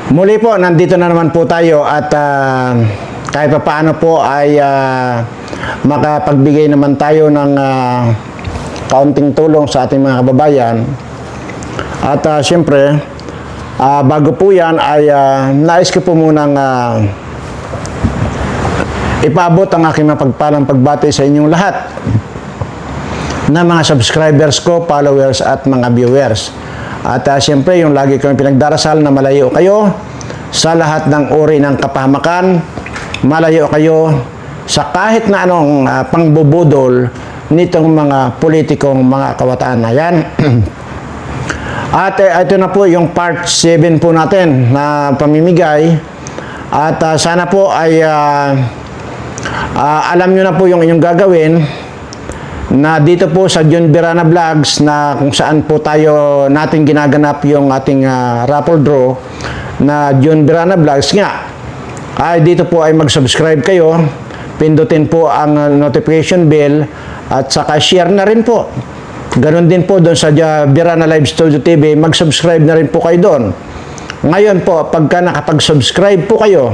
Muli po, nandito na naman po tayo at kahit pa paano po ay makapagbigay naman tayo ng kaunting tulong sa ating mga kababayan. At siyempre, bago po yan ay nais ko po munang ipaabot ang aking mapagpalang pagbati sa inyong lahat na mga subscribers ko, followers at mga viewers. At siyempre, yung lagi kami pinagdarasal na malayo kayo sa lahat ng uri ng kapahamakan, malayo kayo sa kahit na anong pangbubudol nitong mga politikong mga kabataan na yan. At ito na po yung part 7 po natin na pamimigay. At sana po ay alam nyo na po yung inyong gagawin na dito po sa John Birana Vlogs na kung saan po tayo natin ginaganap yung ating raffle draw na John Birana Vlogs nga ay dito po ay mag-subscribe kayo, pindutin po ang notification bell at saka share na rin po. Ganon din po doon sa Birana Live Studio TV, mag-subscribe na rin po kayo doon. Ngayon po, pagka nakapag-subscribe po kayo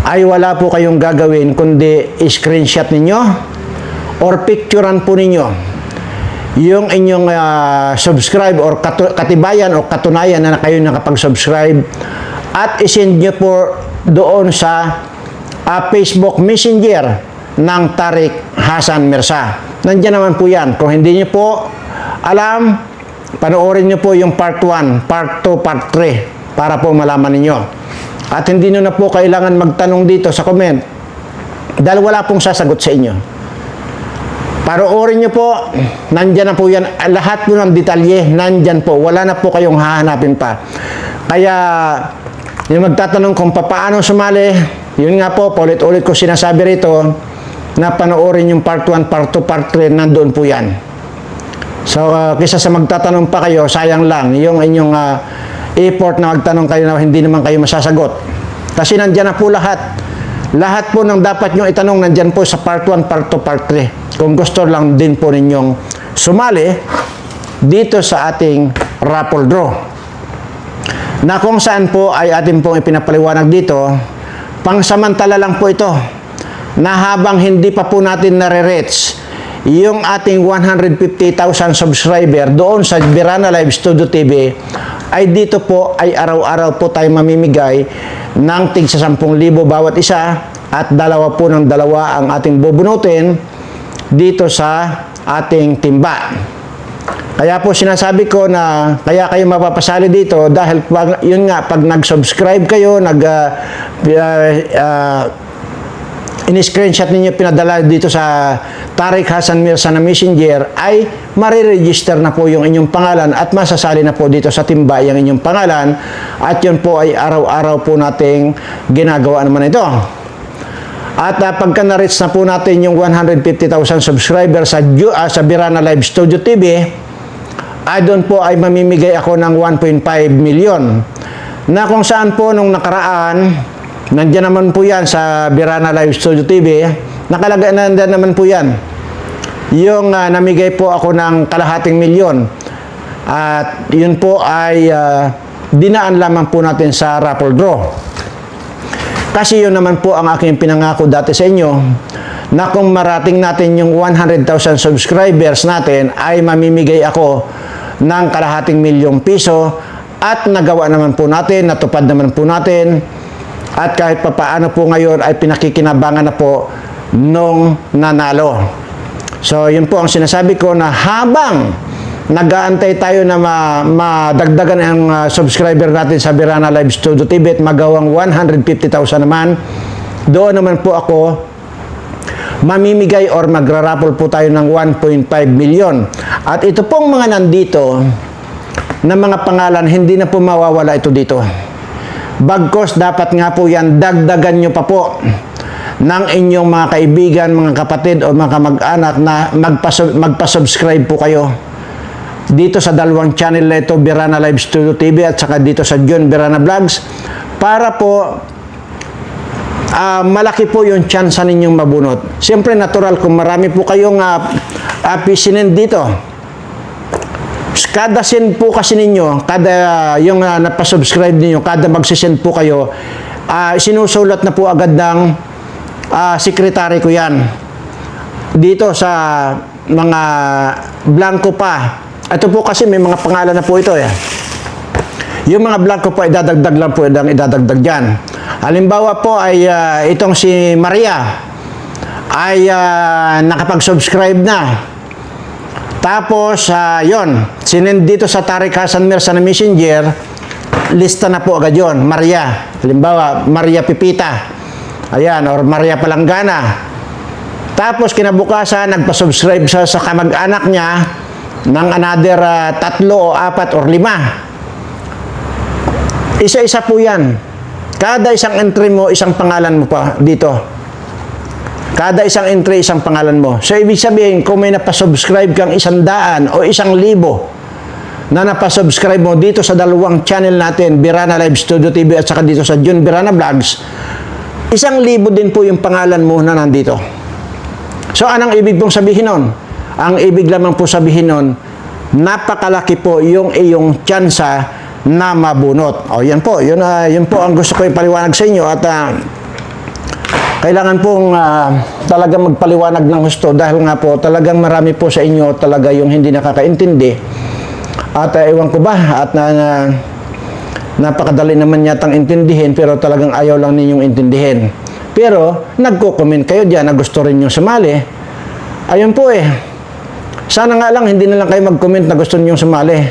ay wala po kayong gagawin kundi screenshot ninyo or picturean po ninyo yung inyong subscribe or katibayan o katunayan na kayo nakapag-subscribe at isend nyo po doon sa Facebook Messenger ng Tariq Hassan Mirza. Nandiyan naman po yan. Kung hindi nyo po alam, panoorin nyo po yung part 1, part 2, part 3 para po malaman ninyo. At hindi nyo na po kailangan magtanong dito sa comment dahil wala pong sasagot sa inyo. Panoorin nyo po, nandyan na po yan. Lahat po ng detalye, nandyan po. Wala na po kayong hahanapin pa. Kaya, yung magtatanong kung paano sumali, yun nga po, paulit-ulit ko sinasabi rito, na panoorin yung part 1, part 2, part 3, nandoon po yan. So, kaysa sa magtatanong pa kayo, sayang lang, yung inyong effort na magtanong kayo na hindi naman kayo masasagot. Kasi nandyan na po lahat. Lahat po ng dapat nyo itanong, nandyan po sa part 1, part 2, part 3. Kung gusto lang din po ninyong sumali dito sa ating raffle draw. Na kung saan po ay ating pong ipinapaliwanag dito, pangsamantala lang po ito. Na habang hindi pa po natin nare-reach yung ating 150,000 subscriber doon sa Birana Live Studio TV, ay dito po ay araw-araw po tayo mamimigay ng tig sa 10,000 bawat isa at dalawa po ng dalawa ang ating bubunutin dito sa ating timba. Kaya po sinasabi ko na kaya kayo mapapasali dito dahil yun nga, pag nag-subscribe kayo, in-screenshot ninyo pinadala dito sa Tariq Hassan Mirza na Messenger, ay mariregister na po yung inyong pangalan at masasali na po dito sa timba yung inyong pangalan at yun po ay araw-araw po nating ginagawa naman ito. At pagka na-reach na po natin yung 150,000 subscribers sa Birana Live Studio TV, ay doon po ay mamimigay ako ng 1.5 million. Na kung saan po nung nakaraan, nandiyan naman po yan sa Birana Live Studio TV, nakalagay na naman po yan. Yung namigay po ako ng kalahating milyon. At yun po ay dinaan lamang po natin sa raffle draw. Kasi yun naman po ang aking pinangako dati sa inyo na kung marating natin yung 100,000 subscribers natin ay mamimigay ako ng kalahating milyong piso at nagawa naman po natin, natupad naman po natin at kahit papaano po ngayon ay pinakikinabangan na po nung nanalo. So yun po ang sinasabi ko na habang nag-aantay tayo na madagdagan ang subscriber natin sa Birana Live Studio TV at magawang 150,000 naman, doon naman po ako mamimigay or magra-raffle po tayo ng 1.5 million. At ito pong mga nandito na mga pangalan, hindi na po mawawala ito dito. Bagkos dapat nga po yan, dagdagan nyo pa po ng inyong mga kaibigan, mga kapatid o mga kamag-anak na magpa-subscribe po kayo dito sa dalawang channel na ito, Birana Live Studio TV at saka dito sa John Birana Vlogs, para po malaki po yung chance ninyong mabunot. Siyempre natural kung marami po kayong pisinin dito Kada send po kasi ninyo, kada yung napasubscribe ninyo, kada magsisend po kayo, sinusulat na po agad ng sekretary ko yan. Dito sa mga blanco pa. Ito po kasi may mga pangalan na po ito eh. Yung mga blanco po, idadagdag lang po ang idadagdag dyan. Halimbawa po ay itong si Maria ay nakapag-subscribe na. Tapos, yon, sinend dito sa Tariq Hassan Mirza na messenger, lista na po agad yon. Maria, halimbawa, Maria Pipita, ayan, or Maria Palanggana. Tapos, kinabukasan, nagpa-subscribe sa kamag-anak niya ng another 3 o 4 or 5. Isa-isa po yan. Kada isang entry mo, isang pangalan mo pa dito. Kada isang entry, isang pangalan mo. So, ibig sabihin, kung may napasubscribe kang 100 o 1,000 na napasubscribe mo dito sa dalawang channel natin, Birana Live Studio TV at saka dito sa John Birana Vlogs, 1,000 din po yung pangalan mo na nandito. So, anong ibig pong sabihin nun? Ang ibig lamang po sabihin nun, napakalaki po yung iyong tsansa na mabunot. O, yan po. Yun po ang gusto ko ipaliwanag sa inyo at kailangan pong talagang magpaliwanag ng husto dahil nga po talagang marami po sa inyo talaga yung hindi nakakaintindi. At ewan ko ba, at napakadali naman yatang intindihin pero talagang ayaw lang ninyong intindihin. Pero nagko-comment kayo dyan na gusto rin nyo sumali. Ayun po eh. Sana nga lang hindi na lang kayo mag-comment na gusto nyo sumali.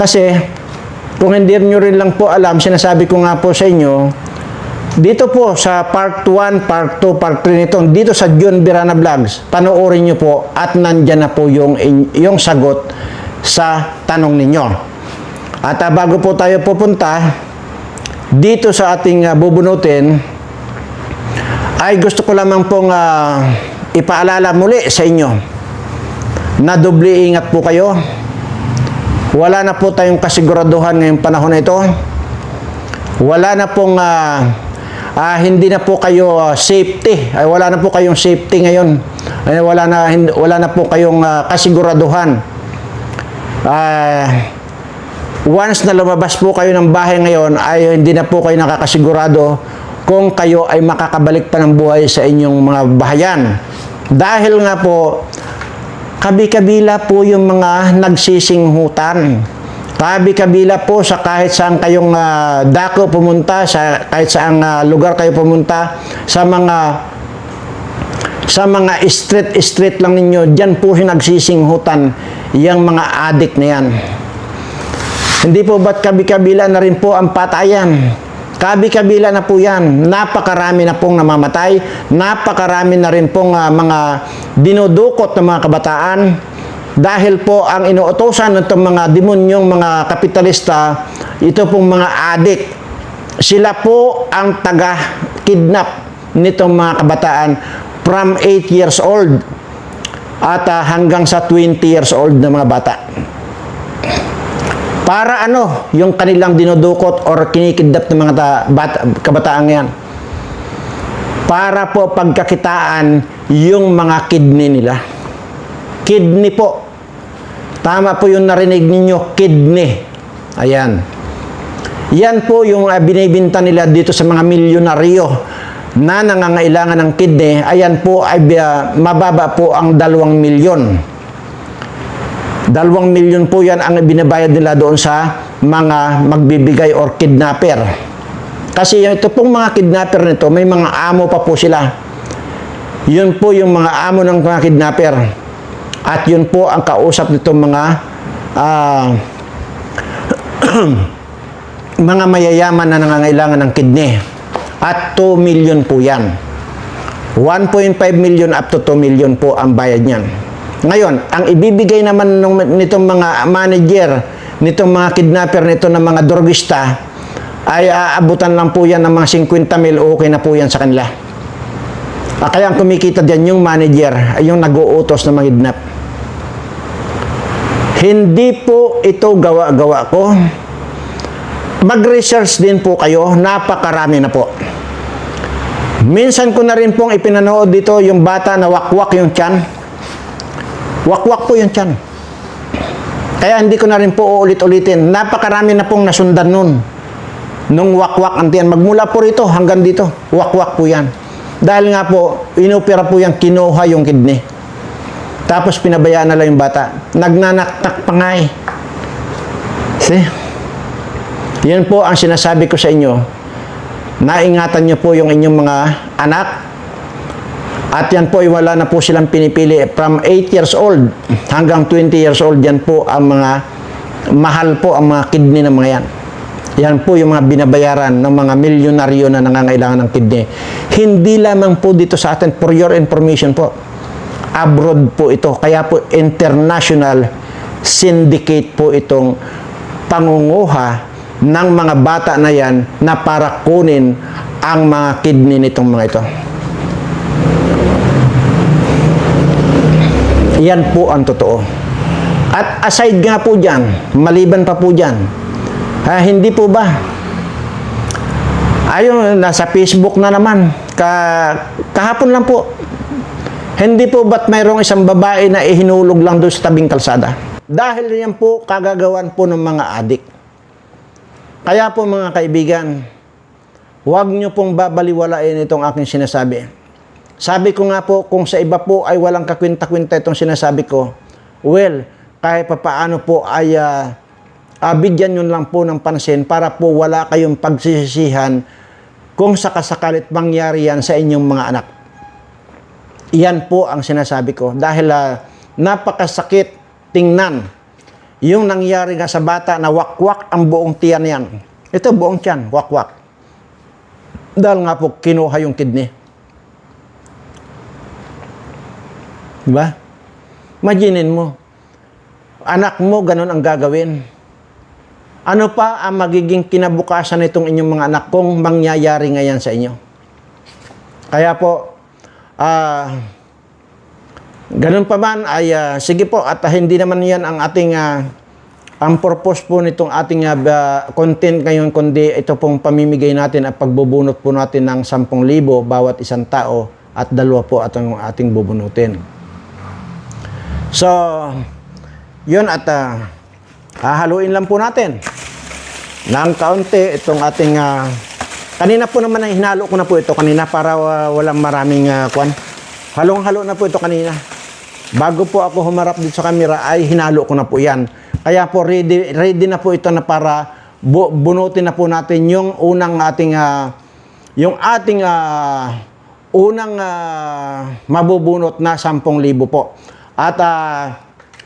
Kasi kung hindi nyo rin lang po alam, sinasabi ko nga po sa inyo, dito po sa part 1, part 2, part 3 nito, dito sa John Birana Vlogs, panoorin nyo po at nandyan na po yung sagot sa tanong ninyo. At bago po tayo pupunta dito sa ating bubunutin, ay gusto ko lamang pong ipaalala muli sa inyo na doble ingat po kayo. Wala na po tayong kasiguraduhan ngayong panahon na ito. Wala na pong hindi na po kayo safety. Ay wala na po kayong safety ngayon. Ay wala na po kayong kasiguraduhan. Once na lumabas po kayo ng bahay ngayon ay hindi na po kayo nakakasigurado kung kayo ay makakabalik pa ng buhay sa inyong mga bahayan. Dahil nga po kabi-kabila po yung mga nagsisinghutan. Kabi-kabila po sa kahit saan kayong dako pumunta, sa kahit saan lugar kayo pumunta, sa mga street lang ninyo, diyan po nagsisinghutan yung mga adik na yan. Hindi po ba't kabi-kabila na rin po ang patayan? Kabi-kabila na po yan. Napakarami na pong namamatay, napakarami na rin pong mga dinudukot ng mga kabataan. Dahil po ang inuutosan ng mga demonyong mga kapitalista, ito pong mga adik, sila po ang taga-kidnap nitong mga kabataan from 8 years old at hanggang sa 20 years old na mga bata. Para ano yung kanilang dinudukot or kinikidnap ng mga kabataan yan? Para po pagkakitaan yung mga kidney nila. Kidney po. Tama po yung narinig ninyo, kidney. Ayan. Yan po yung binibinta nila dito sa mga milyonaryo na nangangailangan ng kidney. Ayan po ay mababa po ang 2 milyon. 2 milyon po yan ang binabayad nila doon sa mga magbibigay or kidnapper. Kasi ito pong mga kidnapper nito, may mga amo pa po sila. Yun po yung mga amo ng mga kidnapper. At yun po ang kausap nitong mga mga mayayaman na nangangailangan ng kidney. At 2 million po yan. 1.5 million up to 2 million po ang bayad niyan. Ngayon, ang ibibigay naman nitong mga manager, nitong mga kidnapper, nito ng mga drogista, ay aabutan lang po yan ng mga 50 mil, okay na po yan sa kanila. Kaya ang kumikita diyan yung manager, ay yung nag-uutos na mag-kidnap. Hindi po ito gawa-gawa ko. Mag-research din po kayo, napakarami na po. Minsan ko na rin pong ipinanood dito yung bata na wakwak yung tiyan. Wakwak po yung tiyan. Kaya hindi ko na rin po uulit-ulitin. Napakarami na pong nasundan nun. Nung wakwak antiyan, magmula po rito hanggang dito, wakwak po yan. Dahil nga po, inopera po yan, kinuha yung kidney. Tapos pinabayaan na lang yung bata. Nagnanaktak pa nga eh. See? Yan po ang sinasabi ko sa inyo. Naingatan nyo po yung inyong mga anak. At yan po, wala na po silang pinipili. From 8 years old hanggang 20 years old, yan po ang mga mahal po ang mga kidney ng mga yan. Yan po yung mga binabayaran ng mga milyonaryo na nangangailangan ng kidney. Hindi lamang po dito sa atin, for your information po. Abroad po ito. Kaya po international syndicate po itong pangunguha ng mga bata na yan na para kunin ang mga kidney nitong mga ito. Yan po ang totoo. At aside nga po dyan, maliban pa po dyan, hindi po ba? Ayun, nasa Facebook na naman. Kahapon lang po. Hindi po ba't mayroong isang babae na ihinulog lang doon sa tabing kalsada? Dahil yan po kagagawan po ng mga adik. Kaya po mga kaibigan, huwag nyo pong babaliwalain itong aking sinasabi. Sabi ko nga po, kung sa iba po ay walang kakwinta-kwinta itong sinasabi ko, well, kahit papaano po ay bigyan nyo lang po ng pansin para po wala kayong pagsisisihan kung sakasakalit mangyari yan sa inyong mga anak. Iyan po ang sinasabi ko. Dahil napakasakit tingnan yung nangyari nga sa bata na wakwak ang buong tiyan yan. Ito buong tiyan, wakwak. Dahil nga po kinuha yung kidney. Diba? Imaginin mo, anak mo ganun ang gagawin. Ano pa ang magiging kinabukasan nitong inyong mga anak kung mangyayari ngayon sa inyo? Kaya po, ganun pa man ay sige po, at hindi naman yan ang ating ang purpose po nitong ating content ngayon, kundi ito pong pamimigay natin at pagbubunot po natin ng 10,000 bawat isang tao at 2 po at ang ating bubunutin. So, yun at hahaluin lang po natin ng kaunti itong ating kanina po naman hinalo ko na po ito kanina para walang maraming halong-halo na po ito kanina. Bago po ako humarap dito sa camera ay hinalo ko na po yan. Kaya po ready na po ito na para bunutin na po natin yung unang ating yung ating unang mabubunot na 10,000 po. At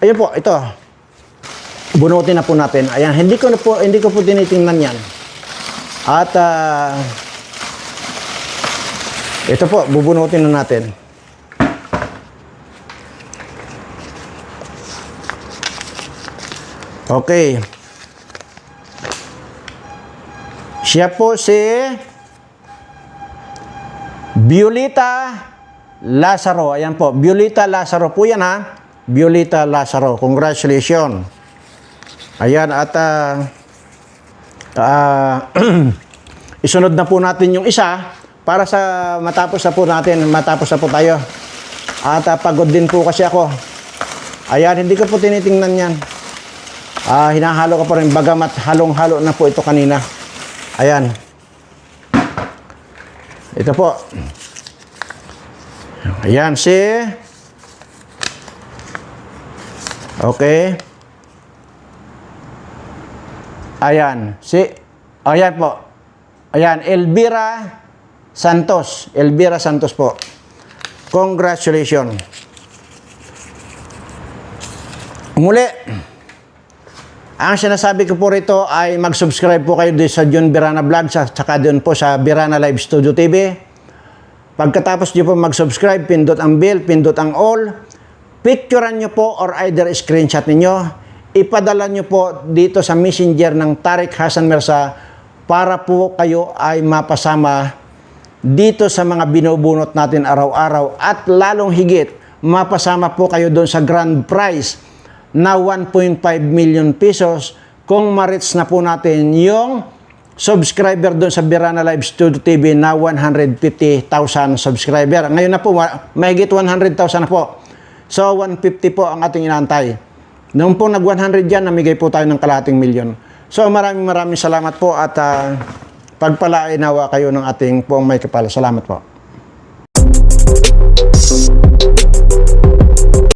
ayun po, ito. Bunutin na po natin. Ayan, hindi ko po tinitingnan yan. At ito po, bubunutin na natin. Okay. Siya po si Violeta Lazaro. Ayan po, Violeta Lazaro po yan ha. Violeta Lazaro. Congratulations. Ayan, at isunod na po natin yung isa para sa matapos na po tayo. At pagod din po kasi ako. Ayan, hindi ko po tinitingnan yan. Hinahalo ko pa rin, bagamat halong-halo na po ito kanina. Ayan. Ito po. Ayan, okay. Ayan, ayan po. Ayan, Elvira Santos. Elvira Santos po. Congratulations. Muli, ang sinasabi ko po rito ay mag-subscribe po kayo sa John Birana Vlogs at saka doon po sa Birana Live Studio TV. Pagkatapos nyo po mag-subscribe, pindot ang bell, pindot ang all. Picturean nyo po or either screenshot ninyo. Ipadala nyo po dito sa messenger ng Tariq Hassan Mirza para po kayo ay mapasama dito sa mga binubunot natin araw-araw at lalong higit mapasama po kayo doon sa grand prize na 1.5 million pesos kung ma-reach na po natin yung subscriber doon sa Birana Live Studio TV na 150,000 subscriber. Ngayon na po, mahigit 100,000 na po. So, 150 po ang ating inaantay. Noong po nag-100 yan, namigay po tayo ng kalahating milyon. So maraming salamat po at pagpalainawa kayo ng ating poong may kapal. Salamat po.